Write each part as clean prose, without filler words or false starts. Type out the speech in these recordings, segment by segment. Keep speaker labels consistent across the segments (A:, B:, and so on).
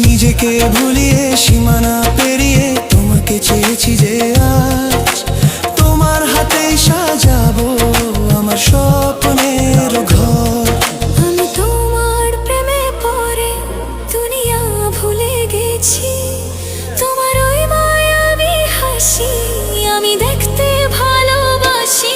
A: নিজেকে ভুলিয়ে সীমানা পেরিয়ে তোমাকে চেয়েছি যে আজ তোমার হাতেই সাজাবো আমার স্বপ্নের ঘর।
B: আমি তোমার প্রেমে পড়ে দুনিয়া ভুলে গেছি, তোমার ওই মায়াবী হাসি আমি দেখতে ভালোবাসি।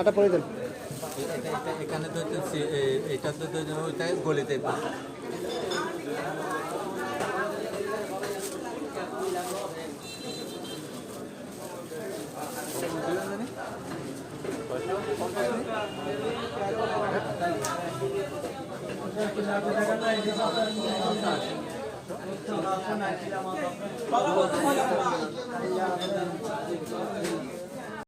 C: আটা পরে দেন
D: এখানে তো এটা তো ওইটা গলিতে
E: Bapak